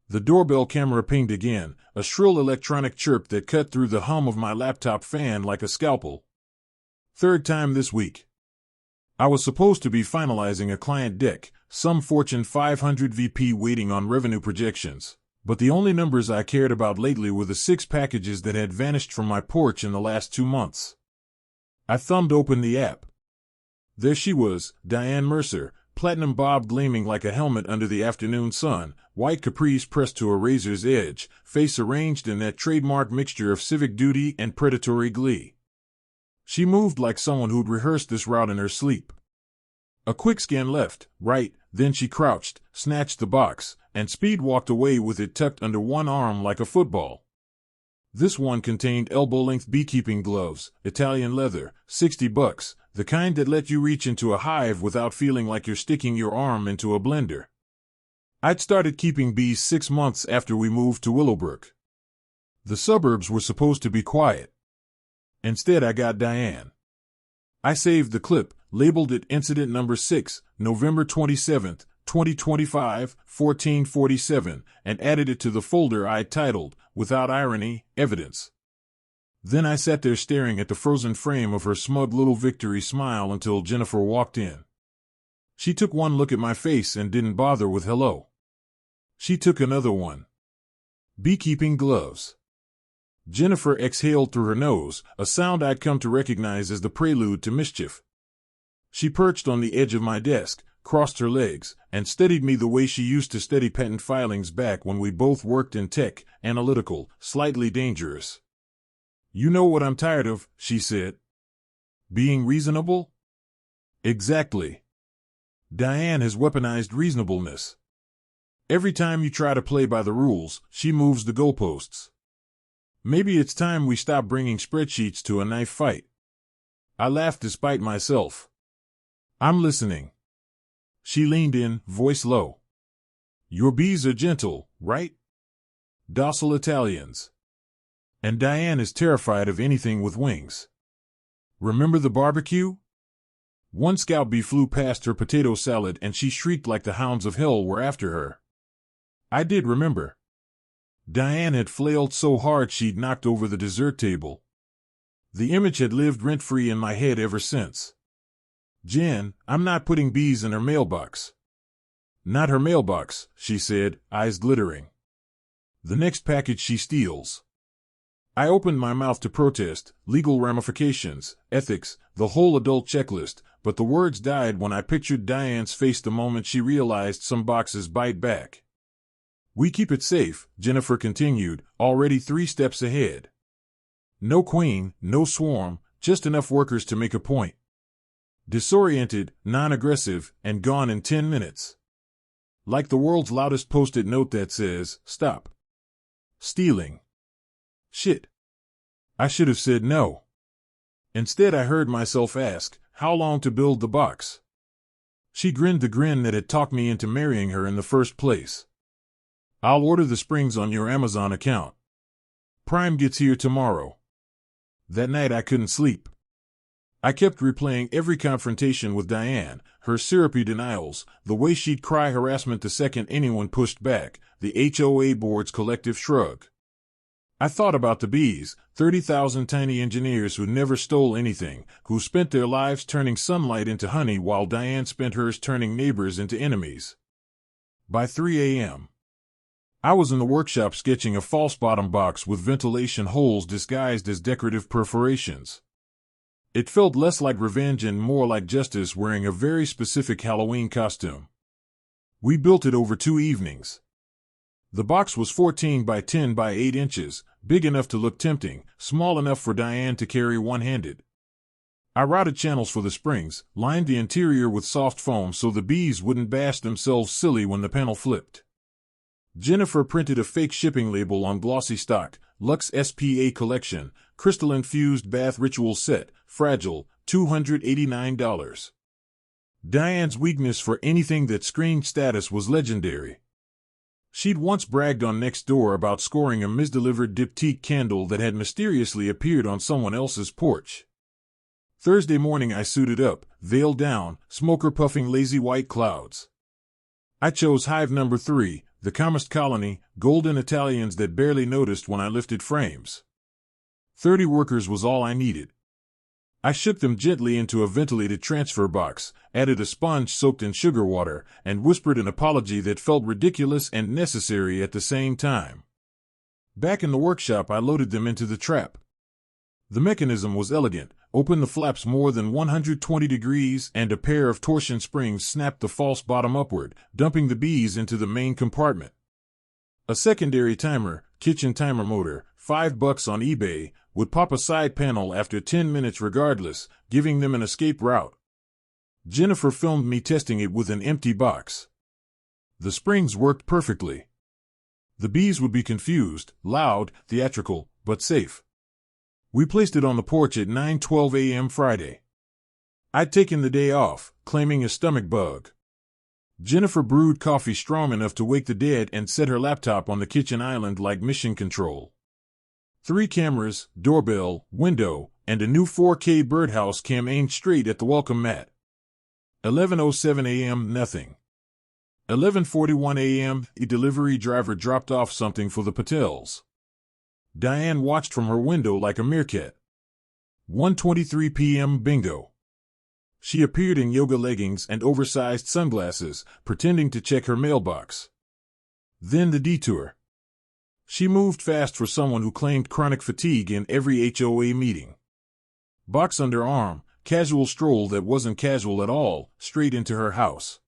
The doorbell camera pinged again, a shrill electronic chirp that cut through the hum of my laptop fan like a scalpel. Third time this week. I was supposed to be finalizing a client deck, some Fortune 500 VP waiting on revenue projections, but the only numbers I cared about lately were the 6 packages that had vanished from my porch in the last 2 months. I thumbed open the app. There she was, Diane Mercer, platinum bob gleaming like a helmet under the afternoon sun, white capris pressed to a razor's edge, face arranged in that trademark mixture of civic duty and predatory glee. She moved like someone who'd rehearsed this route in her sleep. A quick scan left, right, then she crouched, snatched the box, and speed walked away with it tucked under one arm like a football. This one contained elbow-length beekeeping gloves, Italian leather, $60, the kind that let you reach into a hive without feeling like you're sticking your arm into a blender. I'd started keeping bees 6 months after we moved to Willowbrook. The suburbs were supposed to be quiet. Instead, I got Diane. I saved the clip, labeled it Incident Number 6, November 27, 2025, 1447, and added it to the folder I titled, without irony, Evidence. Then I sat there staring at the frozen frame of her smug little victory smile until Jennifer walked in. She took one look at my face and didn't bother with hello. She took another one. Beekeeping gloves. Jennifer exhaled through her nose, a sound I'd come to recognize as the prelude to mischief. She perched on the edge of my desk, crossed her legs, and steadied me the way she used to steady patent filings back when we both worked in tech, analytical, slightly dangerous. "You know what I'm tired of," she said. "Being reasonable?" "Exactly. Diane has weaponized reasonableness. Every time you try to play by the rules, she moves the goalposts. Maybe it's time we stop bringing spreadsheets to a knife fight." I laughed despite myself. "I'm listening." She leaned in, voice low. "Your bees are gentle, right? Docile Italians. And Diane is terrified of anything with wings. Remember the barbecue? One scout bee flew past her potato salad and she shrieked like the hounds of hell were after her. I did remember. Diane had flailed so hard she'd knocked over the dessert table. The image had lived rent-free in my head ever since. "Jen, I'm not putting bees in her mailbox." "Not her mailbox," she said, eyes glittering. "The next package she steals." I opened my mouth to protest, legal ramifications, ethics, the whole adult checklist, but the words died when I pictured Diane's face the moment she realized some boxes bite back. "We keep it safe," Jennifer continued, already 3 steps ahead. "No queen, no swarm, just enough workers to make a point. Disoriented, non-aggressive, and gone in 10 minutes. Like the world's loudest post-it note that says, stop stealing." Shit. I should have said no. Instead, I heard myself ask, how long to build the box? She grinned the grin that had talked me into marrying her in the first place. "I'll order the springs on your Amazon account. Prime gets here tomorrow." That night I couldn't sleep. I kept replaying every confrontation with Diane, her syrupy denials, the way she'd cry harassment the second anyone pushed back, the HOA board's collective shrug. I thought about the bees, 30,000 tiny engineers who never stole anything, who spent their lives turning sunlight into honey while Diane spent hers turning neighbors into enemies. By 3 a.m. I was in the workshop sketching a false bottom box with ventilation holes disguised as decorative perforations. It felt less like revenge and more like justice wearing a very specific Halloween costume. We built it over 2 evenings. The box was 14 by 10 by 8 inches, big enough to look tempting, small enough for Diane to carry one-handed. I routed channels for the springs, lined the interior with soft foam so the bees wouldn't bash themselves silly when the panel flipped. Jennifer printed a fake shipping label on glossy stock, Luxe SPA Collection, crystal-infused bath ritual set, fragile, $289. Diane's weakness for anything that screamed status was legendary. She'd once bragged on Nextdoor about scoring a misdelivered diptyque candle that had mysteriously appeared on someone else's porch. Thursday morning I suited up, veil down, smoker puffing lazy white clouds. I chose hive number 3, the calmest colony, golden Italians that barely noticed when I lifted frames. 30 workers was all I needed. I shook them gently into a ventilated transfer box, added a sponge soaked in sugar water, and whispered an apology that felt ridiculous and necessary at the same time. Back in the workshop, I loaded them into the trap. The mechanism was elegant. Open the flaps more than 120 degrees and a pair of torsion springs snapped the false bottom upward, dumping the bees into the main compartment. A secondary timer, kitchen timer motor, $5 on eBay, would pop a side panel after 10 minutes regardless, giving them an escape route. Jennifer filmed me testing it with an empty box. The springs worked perfectly. The bees would be confused, loud, theatrical, but safe. We placed it on the porch at 9:12 a.m. Friday. I'd taken the day off, claiming a stomach bug. Jennifer brewed coffee strong enough to wake the dead and set her laptop on the kitchen island like mission control. 3 cameras, doorbell, window, and a new 4K birdhouse cam aimed straight at the welcome mat. 11:07 a.m. Nothing. 11:41 a.m. A delivery driver dropped off something for the Patels. Diane watched from her window like a meerkat. 1:23 p.m. Bingo. She appeared in yoga leggings and oversized sunglasses, pretending to check her mailbox. Then the detour. She moved fast for someone who claimed chronic fatigue in every HOA meeting. Box under arm, casual stroll that wasn't casual at all, straight into her house.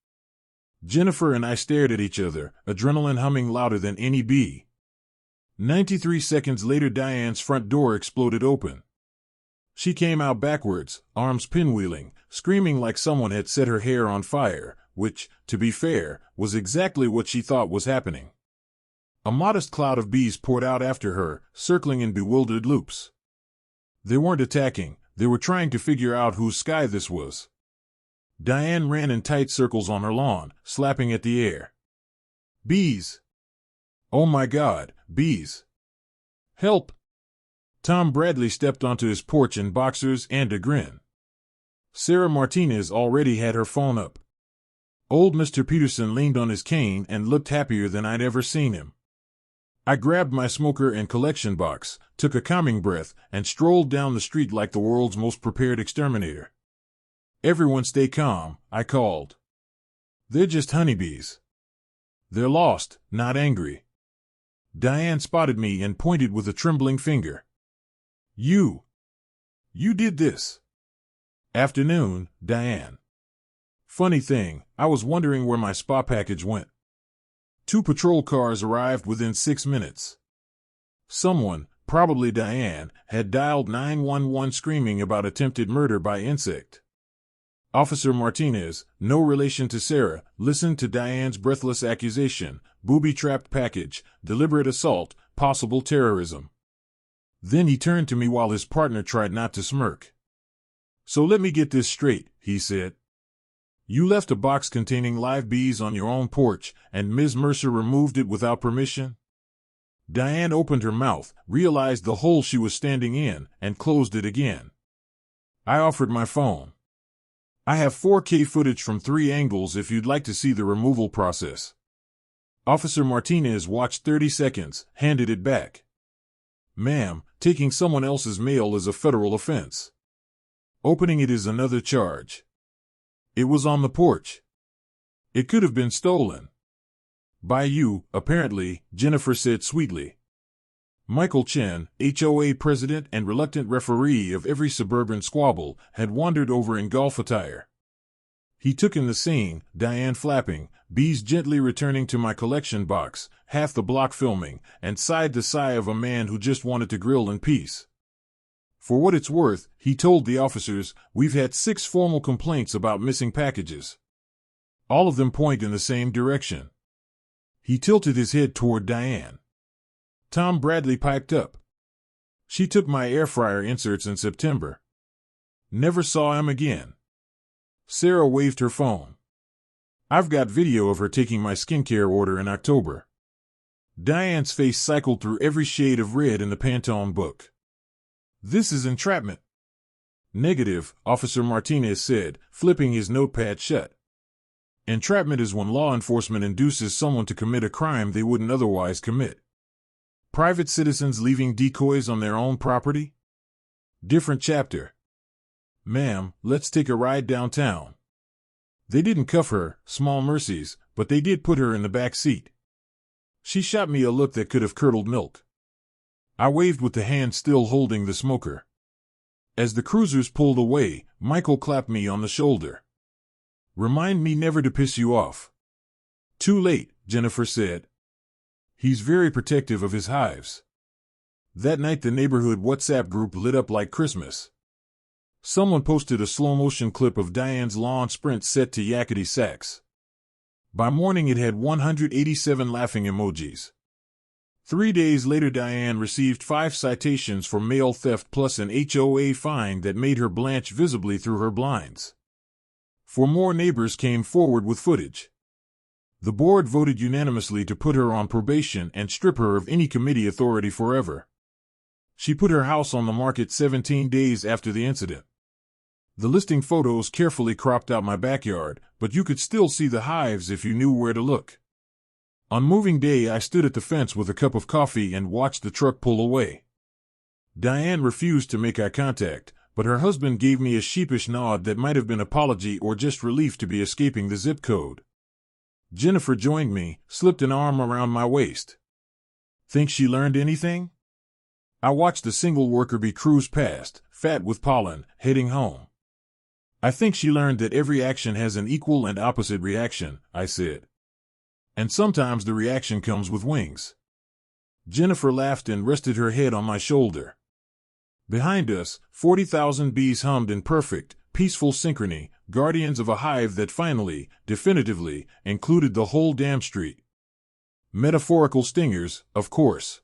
Jennifer and I stared at each other, adrenaline humming louder than any bee. 93 seconds later, Diane's front door exploded open. She came out backwards, arms pinwheeling, screaming like someone had set her hair on fire, which, to be fair, was exactly what she thought was happening. A modest cloud of bees poured out after her, circling in bewildered loops. They weren't attacking, they were trying to figure out whose sky this was. Diane ran in tight circles on her lawn, slapping at the air. Bees! Oh my God, bees! Help! Tom Bradley stepped onto his porch in boxers and a grin. Sarah Martinez already had her phone up. Old Mr. Peterson leaned on his cane and looked happier than I'd ever seen him. I grabbed my smoker and collection box, took a calming breath, and strolled down the street like the world's most prepared exterminator. Everyone stay calm, I called. They're just honeybees. They're lost, not angry. Diane spotted me and pointed with a trembling finger. You did this. Afternoon, Diane. Funny thing, I was wondering where my spa package went. 2 patrol cars arrived within 6 minutes. Someone, probably Diane, had dialed 911 screaming about attempted murder by insect. Officer Martinez, no relation to Sarah, listened to Diane's breathless accusation, booby-trapped package, deliberate assault, possible terrorism. Then he turned to me while his partner tried not to smirk. So let me get this straight, he said. You left a box containing live bees on your own porch, and Ms. Mercer removed it without permission? Diane opened her mouth, realized the hole she was standing in, and closed it again. I offered my phone. I have 4K footage from 3 angles if you'd like to see the removal process. Officer Martinez watched 30 seconds, handed it back. Ma'am, taking someone else's mail is a federal offense. Opening it is another charge. It was on the porch. It could have been stolen. By you, apparently, Jennifer said sweetly. Michael Chen, HOA president and reluctant referee of every suburban squabble, had wandered over in golf attire. He took in the scene, Diane flapping, bees gently returning to my collection box, half the block filming, and sighed the sigh of a man who just wanted to grill in peace. For what it's worth, he told the officers, we've had 6 formal complaints about missing packages. All of them point in the same direction. He tilted his head toward Diane. Tom Bradley piped up. She took my air fryer inserts in September. Never saw him again. Sarah waved her phone. I've got video of her taking my skincare order in October. Diane's face cycled through every shade of red in the Pantone book. This is entrapment. Negative, Officer Martinez said, flipping his notepad shut. Entrapment is when law enforcement induces someone to commit a crime they wouldn't otherwise commit. Private citizens leaving decoys on their own property? Different chapter. Ma'am, let's take a ride downtown. They didn't cuff her, small mercies, but they did put her in the back seat. She shot me a look that could have curdled milk. I waved with the hand still holding the smoker. As the cruisers pulled away, Michael clapped me on the shoulder. Remind me never to piss you off. Too late, Jennifer said. He's very protective of his hives. That night the neighborhood WhatsApp group lit up like Christmas. Someone posted a slow-motion clip of Diane's lawn sprint set to yakety sax. By morning it had 187 laughing emojis. 3 days later Diane received 5 citations for mail theft plus an HOA fine that made her blanch visibly through her blinds. 4 more neighbors came forward with footage. The board voted unanimously to put her on probation and strip her of any committee authority forever. She put her house on the market 17 days after the incident. The listing photos carefully cropped out my backyard, but you could still see the hives if you knew where to look. On moving day I stood at the fence with a cup of coffee and watched the truck pull away. Diane refused to make eye contact, but her husband gave me a sheepish nod that might have been apology or just relief to be escaping the zip code. Jennifer joined me, slipped an arm around my waist. Think she learned anything? I watched a single worker bee cruise past, fat with pollen, heading home. I think she learned that every action has an equal and opposite reaction, I said. And sometimes the reaction comes with wings. Jennifer laughed and rested her head on my shoulder. Behind us, 40,000 bees hummed in perfect, peaceful synchrony, guardians of a hive that finally, definitively, included the whole damn street. Metaphorical stingers, of course.